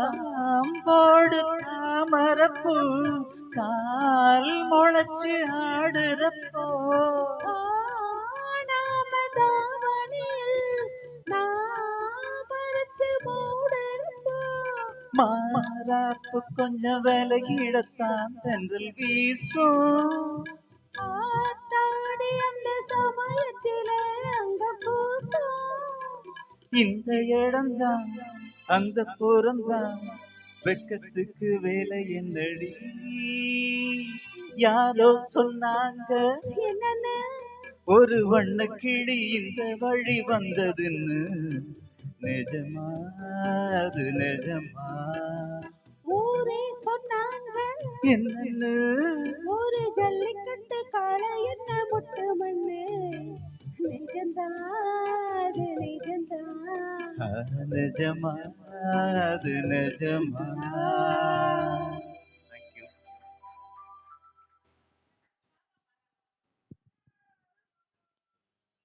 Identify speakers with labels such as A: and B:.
A: காம்போடு தாமரப்பூ கால் முளைச்சு ஆடுறப்போ மாறாப்பு கொஞ்சம் விலகிடத்தான் தென்றல் வீசும்
B: அந்த சமயத்தில அங்க பூசும்
A: இந்த இடம்தான் அந்த புறம்தான் வெக்கத்துக்கு வேலை என்னடி யாரோ சொன்னாங்க
B: என்னன்னு
A: ஒரு வண்ண கிளி இந்த வழி வந்ததுன்னு நிஜமா அது நிஜமா
B: ஊரே சொன்னாங்க
A: என்னன்னு
B: ஒரு ஜல்லிக்கட்டு காளை என்ன முட்டு மண்ணு நிஜந்தான் அது நிஜந்தான்
A: நிஜமா அது நிஜமா